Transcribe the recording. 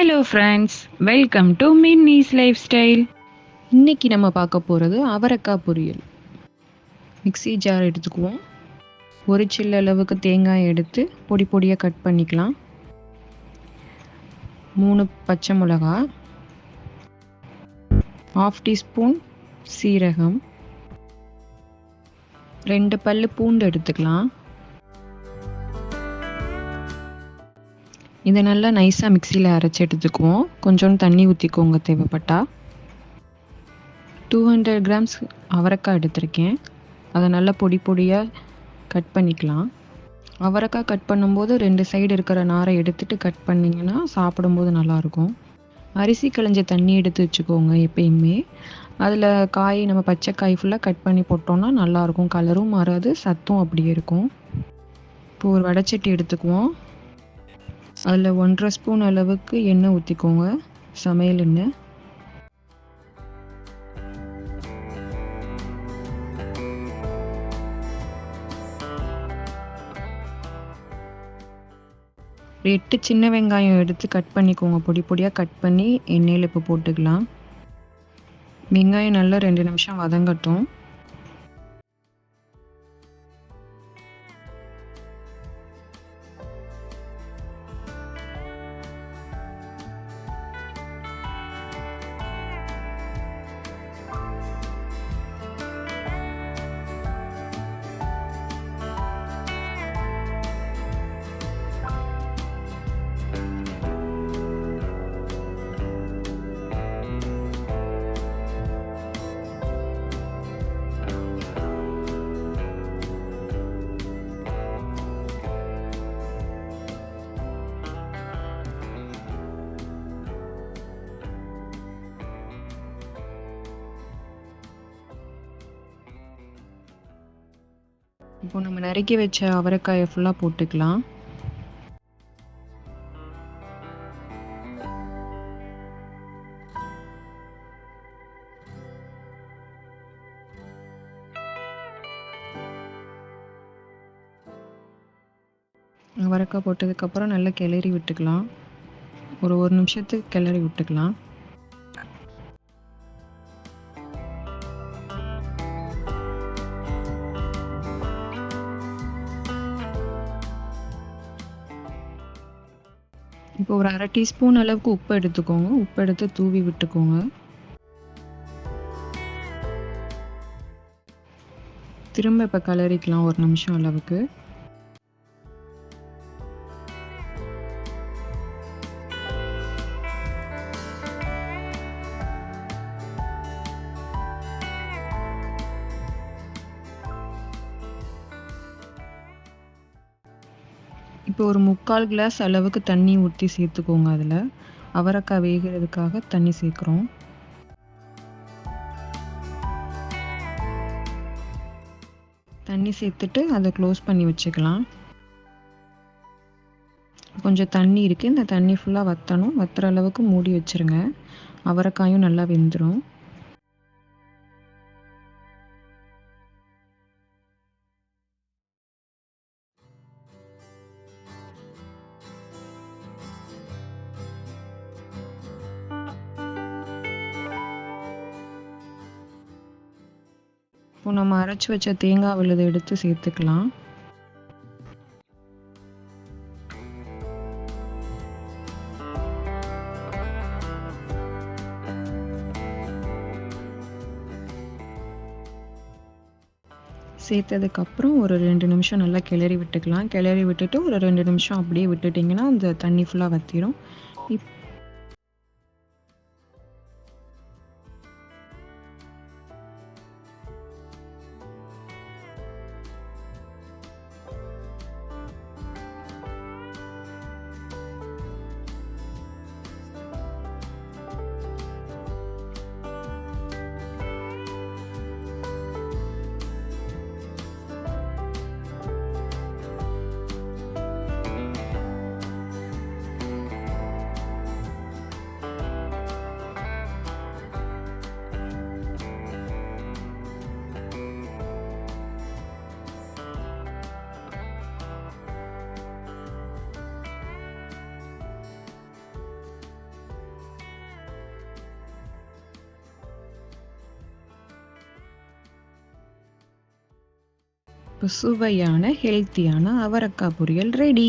Hello friends, welcome to Minni's lifestyle. இன்னைக்கு நம்ம பார்க்க போகிறது அவரைக்காய் பொரியல். மிக்ஸி ஜார் எடுத்துக்குவோம். ஒரு சில்லு அளவுக்கு தேங்காய் எடுத்து பொடி பொடியாக கட் பண்ணிக்கலாம். 3 பச்சை மிளகா, 1/2 டீஸ்பூன் சீரகம், 2 பல்லு பூண்டு எடுத்துக்கலாம். இதை நல்லா நைஸாக மிக்சியில் அரைச்சி எடுத்துக்குவோம். கொஞ்சோண்டு தண்ணி ஊற்றிக்கோங்க தேவைப்பட்டா. 200 கிராம்ஸ் அவரைக்காய் எடுத்திருக்கேன். அதை நல்லா பொடி பொடியாக கட் பண்ணிக்கலாம். அவரைக்காய் கட் பண்ணும்போது 2 சைடு இருக்கிற நாரை எடுத்துகிட்டு கட் பண்ணிங்கன்னா சாப்பிடும்போது நல்லாயிருக்கும். அரிசி களைஞ்ச தண்ணி எடுத்து வச்சுக்கோங்க எப்பயுமே. அதில் காய் நம்ம பச்சை காய் ஃபுல்லாக கட் பண்ணி போட்டோம்னா நல்லாயிருக்கும். கலரும் மாறாது, சத்தும் அப்படியே இருக்கும். இப்போ ஒரு வடைச்சட்டி எடுத்துக்குவோம். அதில் 1.5 ஸ்பூன் அளவுக்கு எண்ணெய் ஊற்றிக்கோங்க, சமையல் எண்ணெய். ஒரு 8 சின்ன வெங்காயம் எடுத்து கட் பண்ணிக்கோங்க, பொடி பொடியாக கட் பண்ணி எண்ணெயில் இப்போ போட்டுக்கலாம். வெங்காயம் நல்லா 2 நிமிஷம் வதங்கட்டும். இப்போ நம்ம நறுக்கி வச்ச அவரைக்காயை ஃபுல்லாக போட்டுக்கலாம். அவரைக்காய் போட்டதுக்கப்புறம் நல்லா கிளறி விட்டுக்கலாம். ஒரு 1 நிமிஷத்துக்கு கிளறி விட்டுக்கலாம். இப்போ ஒரு 1/2 டீஸ்பூன் அளவுக்கு உப்பு எடுத்துக்கோங்க. உப்பு எடுத்து தூவி விட்டுக்கோங்க. திரும்ப இப்போ கலரிக்கலாம் 1 நிமிஷம் அளவுக்கு. இப்போ ஒரு 3/4 கிளாஸ் அளவுக்கு தண்ணி ஊற்றி சேர்த்துக்கோங்க. அதில் அவரைக்காய் வேகிறதுக்காக தண்ணி சேர்க்குறோம். தண்ணி சேர்த்துட்டு அதை க்ளோஸ் பண்ணி வச்சுக்கலாம். கொஞ்சம் தண்ணி இருக்குது, இந்த தண்ணி ஃபுல்லாக வற்றணும். வற்றுற அளவுக்கு மூடி வச்சுருங்க. அவரைக்காயும் நல்லா வெந்துடும். இப்போ நம்ம அரைச்சி வச்ச தேங்காய் விழுதை எடுத்து சேர்த்துக்கலாம். சேர்த்ததுக்கப்புறம் ஒரு 2 நிமிஷம் நல்லா கிளறி விட்டுக்கலாம். கிளறி விட்டுட்டு ஒரு 2 நிமிஷம் அப்படியே விட்டுட்டிங்கன்னா அந்த தண்ணி ஃபுல்லாக வற்றிடும். இப்போ சுவையான ஹெல்த்தியான அவரக்காய் பொரியல் ரெடி.